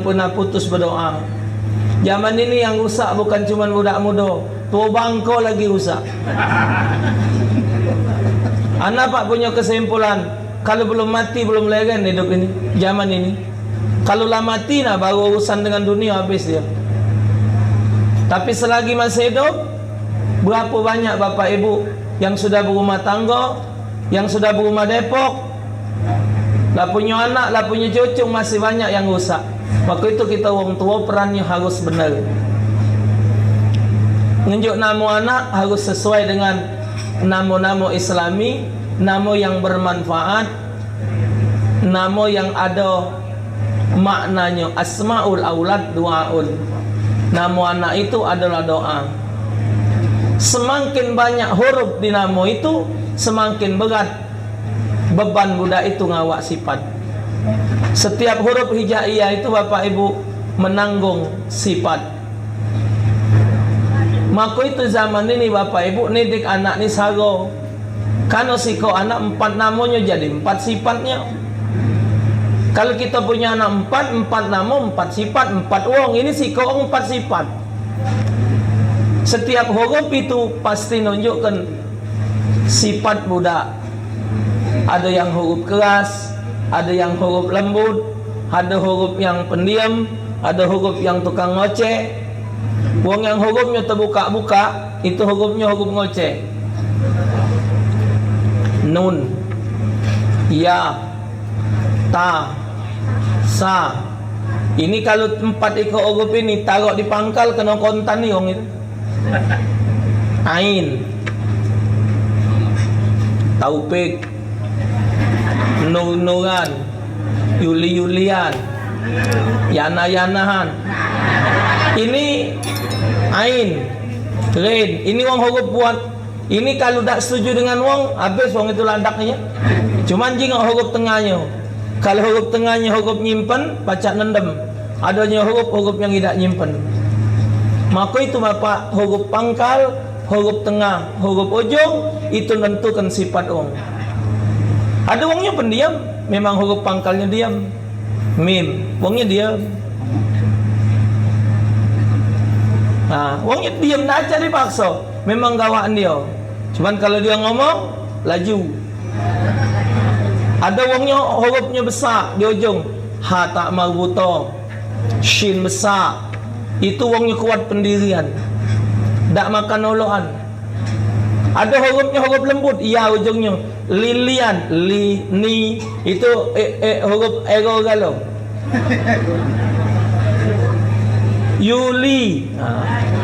pernah putus berdoa. Zaman ini yang rusak bukan cuma budak muda, tua bangko lagi rusak. Anak pak punya kesimpulan, kalau belum mati belum legen hidup ini, zaman ini. Kalau lah mati nah baru urusan dengan dunia habis dia. Tapi selagi masih hidup, berapa banyak bapak ibu yang sudah berumah tangga, yang sudah berumah Depok, lah punya anak, lah punya cucu, masih banyak yang rusak. Maka itu kita orang tua perannya harus benar. Nunjuk nama anak harus sesuai dengan nama-nama Islami, nama yang bermanfaat, nama yang ada maknanya. Asmaul aulad duaun. Nama anak itu adalah doa. Semakin banyak huruf di nama itu, semakin berat beban budak itu ngawak sifat. Setiap huruf hijaiyah itu bapak ibu menanggung sifat. Maka itu zaman ini bapak ibu nidik anak ni saro. Kalau siko anak 4 namanya jadi 4 sifatnya. Kalau kita punya anak 4 nama, 4 sifat, 4 wong. Ini siko 4 sifat. Setiap huruf itu pasti nunjukkan sifat budak. Ada yang huruf keras, ada yang huruf lembut, ada huruf yang pendiam, ada huruf yang tukang ngoceh. Wong yang hurufnya terbuka-buka, itu hurufnya huruf ngoceh. Nun, ya, ta, sa. Ini kalau 4 ekor huruf ini taruh di pangkal kena kontan ni orang itu. Ain, Taufik, Nur-nuran, Yuli-yulian, Yana-yanahan. Ini Ain, Rin. Ini wong huruf buat. Ini kalau tak setuju dengan wong, habis wong itu landaknya. Cuman jika huruf tengahnya. Kalau huruf tengahnya huruf nyimpen, pacak nendem. Adanya huruf yang tidak nyimpen. Maka itu bapak huruf pangkal, huruf tengah, huruf ujung itu menentukan sifat wong. Ada wongnya pendiam, memang huruf pangkalnya diam. Mim, wongnya diam. Nah, wongnya diam aja dipaksa. Memang gawaan dia. Cuman kalau dia ngomong, laju. Ada wongnya hurufnya besar di ujung. Ha tak marbuta, shin besar. Itu wongnya kuat pendirian. Tak makan oloan. Ada hurufnya huruf lembut, iya ujungnya. Lilian, li, ni, itu huruf ego galau. Yuli,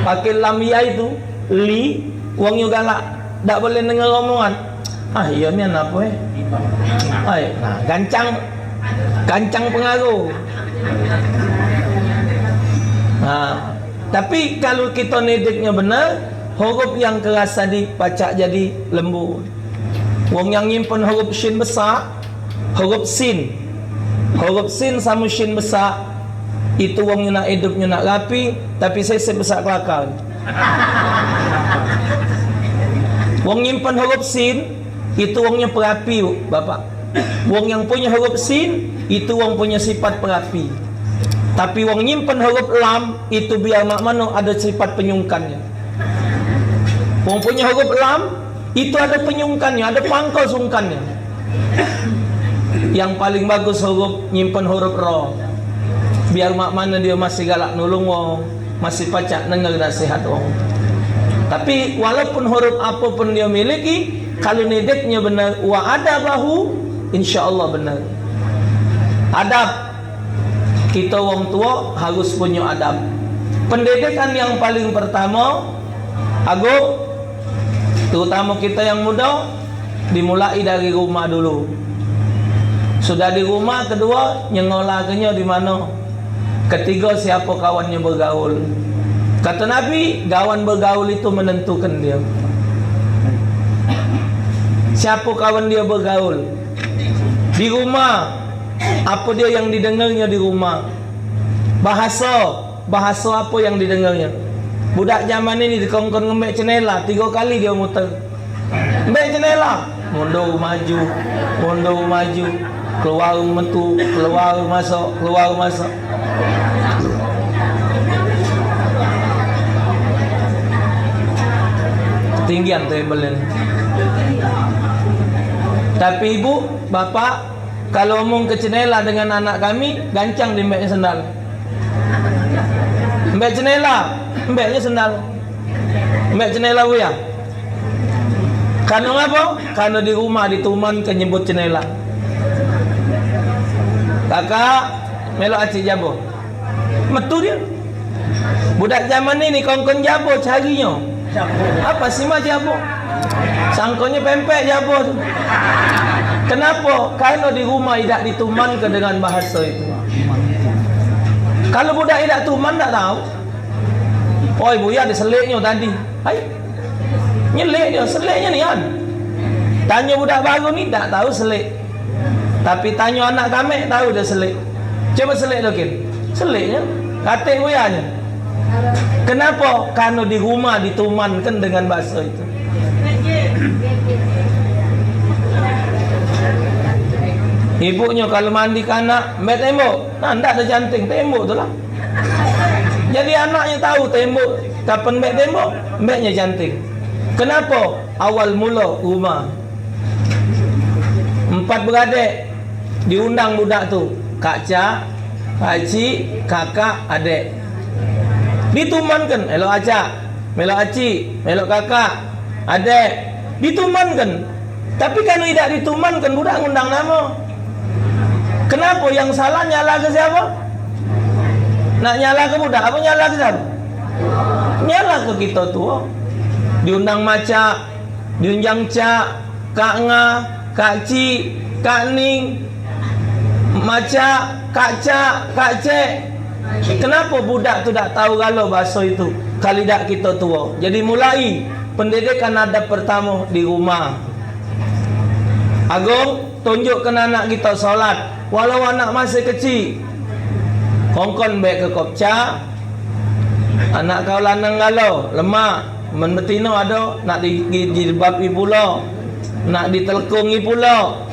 pakai lam ya itu, li, wongnya galak. Tak boleh dengar omongan. Ah iya ni apa nah, gancang pengaruh. Nah, tapi kalau kita nediknya benar, huruf yang keras tadi pacak jadi lembut. Wong yang nyimpen huruf shin besar, huruf sin sama shin besar, itu wongnya nak hidupnya nak rapi, tapi saya besar kelakar. Wong nyimpen huruf sin, itu wongnya perapi bapak. Wong yang punya huruf sin, itu wong punya sifat perapi. Tapi wong nyimpen huruf lam, itu biar mak mano ada sifat penyungkannya. Wong punya huruf lam, itu ada penyungkannya, ada pangkal sungkannya. Yang paling bagus huruf nyimpen huruf ro. Biar mak mana dia masih galak nulung wong, masih pacak dengar nasihat wong. Tapi walaupun huruf apapun dia miliki, kalau nidiknya benar, wa adabahu, insyaallah benar. Adab, kita wong tua harus punya adab. Pendidikan yang paling pertama, agung, terutama kita yang muda, dimulai dari rumah dulu. Sudah di rumah, kedua nyengolahnya di mana, ketiga siapa kawannya bergaul. Kata Nabi, kawan bergaul itu menentukan dia. Siapa kawan dia bergaul di rumah, apa dia yang didengarnya di rumah, bahasa apa yang didengarnya. Budak zaman ini dikongkon ngembek cenela 3 kali dia muter. Ngembek cenela, mundur maju, keluar metu, keluar masuk. ketinggian table ini. Tapi ibu, bapak, kalau omong ke cenela dengan anak kami, gancang di mbeknya sendal. Mbek cenela, mbeknya sendal. Mbek cenela buya. Karena apa? Karena di rumah dituman ke nyebut cenela. Kakak melo acik jabo. Metu dia. Budak zaman ini kongkong jabo carinya. Apa sih mah jabo? Sangkonya pempek jabo tu. Kenapa? Karena di rumah tidak dituman ke dengan bahasa itu. Kalau budak tidak tuman tak tahu. Oh ibu ya diseliknya tadi. Hai. Nyelik dia, seliknya ni kan. Tanya budak baru ni tak tahu selik. Tapi tanya anak kami tahu dia selik. Coba selik dokin. Seliknya, katik buyanya. Kenapa? Karena di rumah ditumankan dengan bahasa itu. Ibunya kalau mandi ke anak, mbak tembok. Nah, tak ada cantik, tembok tu lah. Jadi anaknya tahu tembok. Kapan mbak tembok, mbaknya cantik. Kenapa? Awal mula rumah. 4 beradik diundang budak tu. Kak Cak, Kak Cik, kakak, adik. Ditumankan, elok acak, melok acik, melok kakak, adik. Ditumankan. Tapi kalau tidak ditumankan, budak ngundang nama. Kenapa? Yang salah nyala ke siapa? Nak nyala ke budak, apa nyala ke siapa? Nyala ke kita tua. Diundang macak, diundang cak, kak nga, kak cik, kak ning, macak, kak cak, kak cek. Kenapa budak tu tak tahu kalau bahasa itu? Kalau tidak kita tua. Jadi mulai pendidikan adab pertama di rumah. Agung, tunjukkan anak kita solat. Walau anak masih kecil, kongkon baik ke kopca. Anak kau lanang galau, lemak, men betino ada nak dibabi pula, nak ditelkungi pula.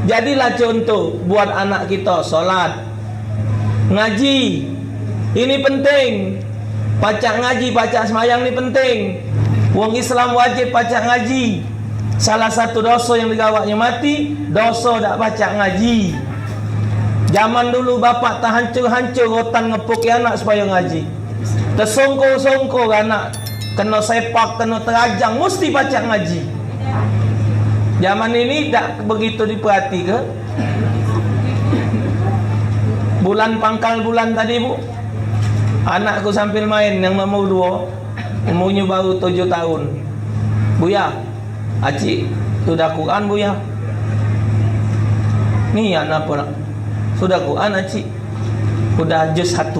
Jadilah contoh buat anak kita solat, ngaji. Ini penting. Pacak ngaji, pacak semayang ini penting. Wong Islam wajib pacak ngaji. Salah satu dosa yang digawaknya mati, dosa tak pacak ngaji. Zaman dulu bapak tak hancur-hancur rotan ngepuk anak supaya ngaji. Tersongko-songko anak kena sepak, kena terajang, mesti pacak ngaji. Zaman ini tak begitu diperhati ke? Bulan pangkal bulan tadi bu, anakku sambil main yang nomor 2, umurnya baru 7 tahun. Buya, Acik, sudah Quran buya? Ni anak apa nak? Sudah Quran Acik? Sudah juz 1.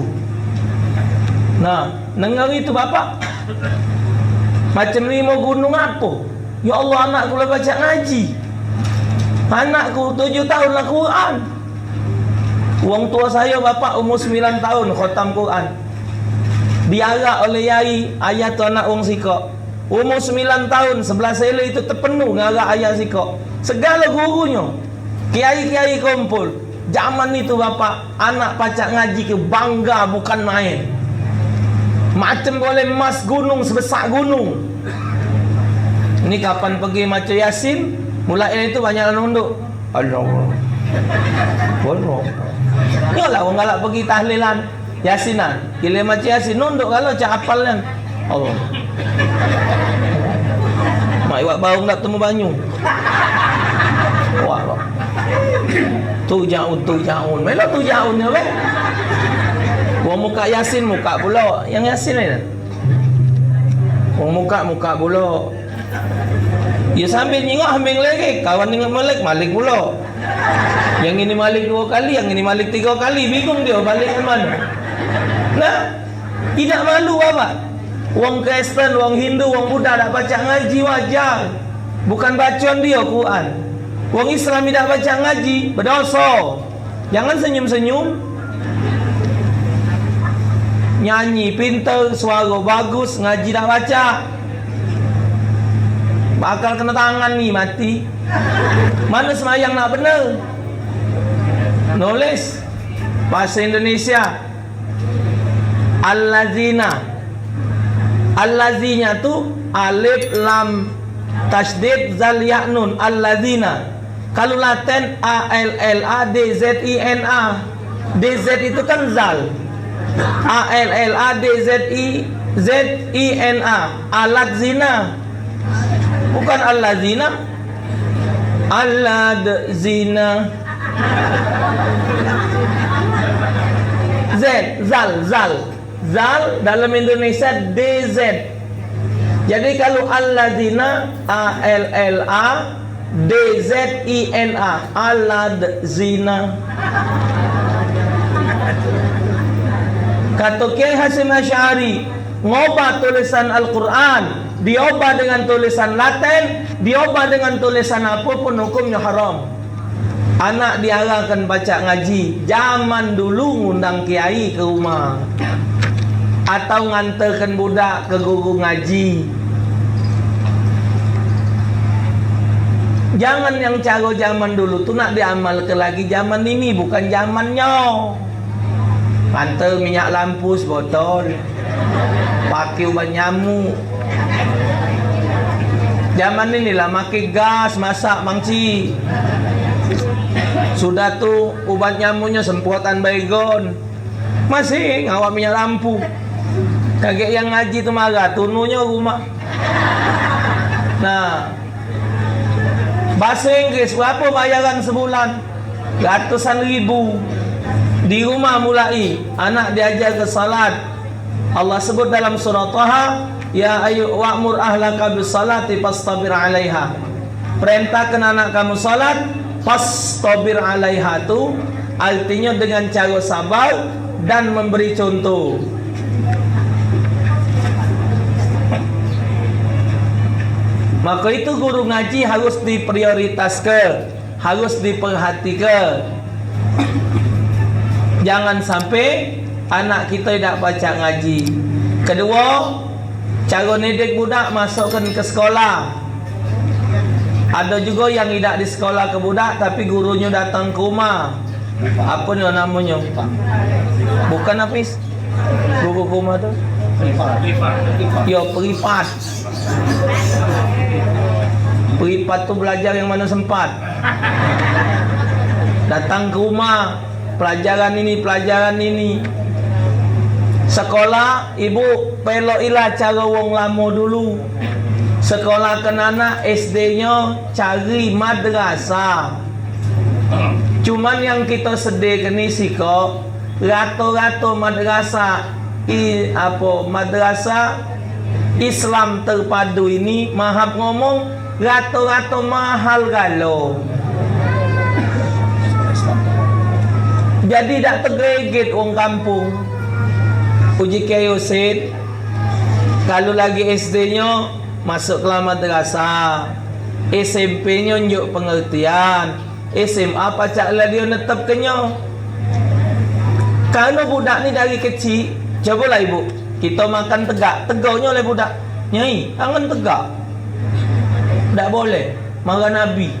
Nah, dengar itu bapak. Macam lima gunung apa? Ya Allah, anakku dah baca ngaji. Anakku 7 tahun lah Quran. Wong tua saya bapak umur 9 tahun khatam Quran. Diarak oleh yai, ayat tu anak wong sikok. Umur 9 tahun, 11 sela itu terpenuh ngarak ayat sikok. Segala gurunya, kiai-kiai kumpul. Zaman itu bapak, anak pacak ngaji ke bangga bukan main. Macam boleh emas gunung sebesar gunung. Ini kapan pergi maca Yasin, mulai itu banyak nunduk. Allah. Bolong. Yalah orang galak pergi tahlilan Yasinan. Gila maca Yasin nunduk kalau cak hafal kan. Allah. Mak iwak baung nak temu banyu. Wah. Tu jaun. Melo tu jaun ya weh. Wong muka Yasin muka pula. Yang Yasin ni. Wong muka pula. Ya sambil nyingok ambil lagi. Kawan nyingok Malik pula. Yang ini Malik 2 kali, yang ini Malik 3 kali. Bingung dia balik ke mana. Nah, tidak malu apa? Wong Kristen, wong Hindu, wong Buddha tak baca ngaji wajar. Bukan bacaan dia Quran. Wong Islam tidak baca ngaji, berdosa. Jangan senyum-senyum. Nyanyi pintar, suara bagus, ngaji tak baca. Bakal kena tangan ni mati. Mana semayang nak benar? Nulis bahasa Indonesia. Allazina Allazinya tu alif lam tasydid zal ya nun, allazina. Kalau Latin ALLADZINA. DZ itu kan zal. ALLADZINA. Alat zina. Bukan allazina. Alad zina. Z, zal dalam Indonesia DZ. Jadi kalau alladzina ALLA DZINA, alad zina. Kata Kiai Hasyim Asy'ari, ngubah tulisan Al-Quran, diubah dengan tulisan Latin, diubah dengan tulisan apapun, hukumnya haram. Anak diarahkan baca ngaji. Zaman dulu ngundang kiai ke rumah, atau nganterkan budak ke guru ngaji. Jangan yang cara zaman dulu tu nak diamalkan lagi zaman ini, bukan zamannya. Hantar minyak lampu sebotol, pakai ubat nyamuk. Zaman inilah pakai gas masak mangci. Sudah tu ubat nyamuknya semprotan baygon, masih ngawak minyak lampu. Kakek yang ngaji tu marah, tununya rumah. Nah, bahasa Inggris berapa bayaran sebulan? Ratusan ribu. Di rumah mulai anak diajar ke salat. Allah sebut dalam surah Taha, ya ayu wa'mur ahlaka bis salati fastabir 'alaiha. Perintahkan anak kamu salat, fastabir 'alaiha tu artinya dengan cara sabar dan memberi contoh. Maka itu guru ngaji harus diprioritaskan, harus diperhatikan. Jangan sampai anak kita tidak baca ngaji. Kedua, cara didik budak masukkan ke sekolah. Ada juga yang tidak di sekolah ke budak, tapi gurunya datang ke rumah. Apa ni namanya? Bukan Hafiz. Guru ke rumah tu? Ya, peripat. Peripat tu belajar yang mana sempat. Datang ke rumah, pelajaran ini. Sekolah, ibu pelok ilah cara wong lama dulu. Sekolah kan anak SD-nya cari madrasah. Cuman yang kita sediakan ni kok rato-rato madrasah madrasah Islam terpadu ini, mahab ngomong rato-rato mahal galau. Jadi tak tergegit orang kampung. Uji Kiai Husin, kalau lagi SD-nya masuk ke madrasah, SMP-nya unjuk pengertian, SMA pacak lah dia netapkannya. Kalau budak ni dari kecil, cobalah ibu, kita makan tegak, tegaknya oleh budak. Nyai, jangan tegak. Tak boleh, marah Nabi.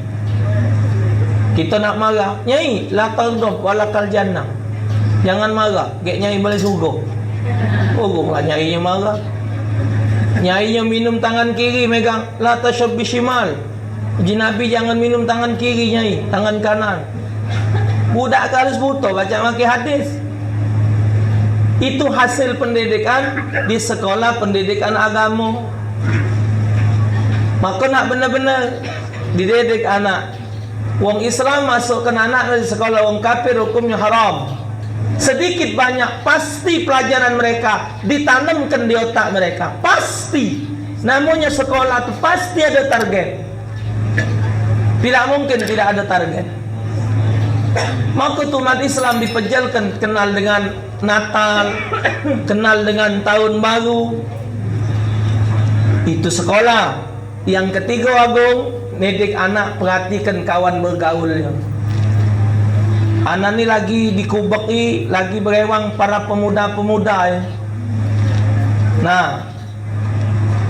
Kita nak marah, Nyai, la tardab walakal jannah. Jangan marah, gek Nyai boleh surga. Oh, lah Nyainya marah. Nyainya minum tangan kiri megang, la tashrab bishimal. Nabi jangan minum tangan kiri Nyai, tangan kanan. Budak harus buta baca makai hadis. Itu hasil pendidikan di sekolah pendidikan agama. Maka nak benar-benar dididik anak. Wong Islam masukkan anak dari sekolah wong kafir hukumnya haram. Sedikit banyak pasti pelajaran mereka ditanamkan di otak mereka. Pasti. Namanya sekolah itu pasti ada target. Tidak mungkin tidak ada target. Maka umat Islam dipejalkan kenal dengan Natal, kenal dengan Tahun Baru. Itu sekolah. Yang ketiga agung, didik anak perhatikan kawan bergaulnya. Anak ni lagi dikubeki, lagi berewang para pemuda-pemuda ya. Nah,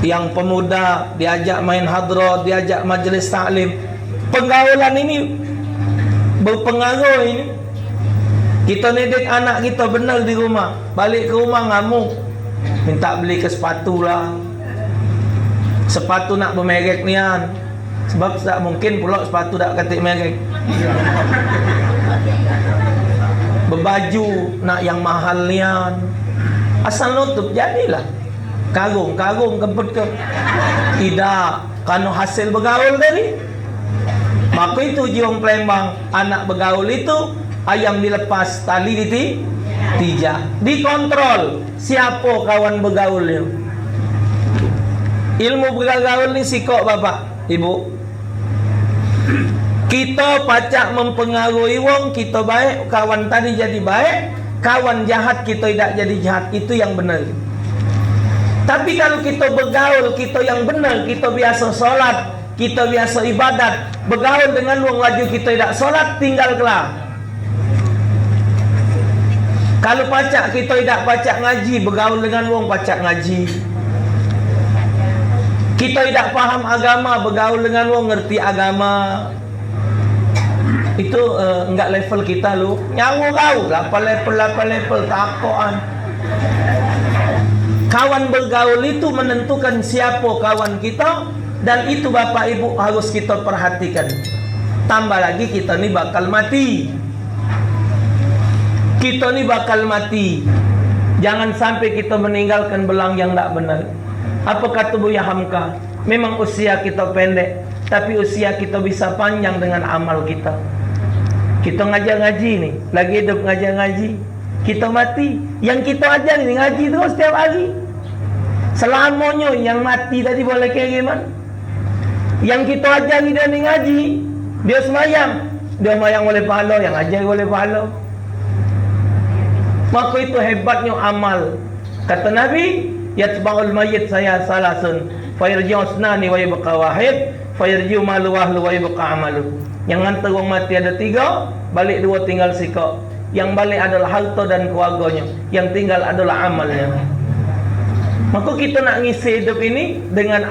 yang pemuda diajak main hadrat, diajak majlis taklim. Penggaulan ini berpengaruh ini. Kita didik anak kita benar di rumah, balik ke rumah ngamuk. minta beli ke sepatu lah. Sepatu nak bermerek nian, sebab tak mungkin pula sepatu tak katik merek. Berbaju nak yang mahal nian, asal nutup jadilah. Karung kempet ke. Tidak, karena hasil bergaul tadi. Maka itu jiwang Palembang, anak bergaul itu ayam dilepas, tali tijak. Dikontrol siapa kawan bergaulnya. Ilmu bergaul ni sikok bapak, ibu. Kita pacak mempengaruhi wong, kita baik, kawan tadi jadi baik, kawan jahat kita tidak jadi jahat, itu yang benar. Tapi kalau kita bergaul, kita yang benar, kita biasa solat, kita biasa ibadat, bergaul dengan wong laju kita tidak solat, tinggal kelah. Kalau pacak kita tidak pacak ngaji, bergaul dengan wong pacak ngaji. Kita tidak paham agama, bergaul dengan wong ngerti agama. Itu enggak level kita lu. Nyawa kau 8 level takoan. Kawan bergaul itu menentukan siapa kawan kita, dan itu bapak ibu harus kita perhatikan. Tambah lagi kita ni bakal mati. Kita ni bakal mati. Jangan sampai kita meninggalkan belang yang tak benar. Apa kata Buya Hamka? Memang usia kita pendek, tapi usia kita bisa panjang dengan amal kita. Kita ngajar ngaji nih, lagi hidup ngajar ngaji. Kita mati, yang kita ajar ini ngaji terus setiap hari. Selamanya yang mati tadi boleh kayak gimana? Yang kita ajar dia ni ngaji, dia semayang boleh pahala, yang ajar boleh pahala. Maka itu hebatnya amal. Kata Nabi, yatba'ul mayyit saya salasun fayarji'u usnani wa yabqa wahid fayarji'u malu wahlu wa yabqa amalu. Yang hantar orang mati ada 3, balik 2 tinggal sikap. Yang balik adalah harta dan keluarganya, yang tinggal adalah amalnya. Maka kita nak ngisi hidup ini dengan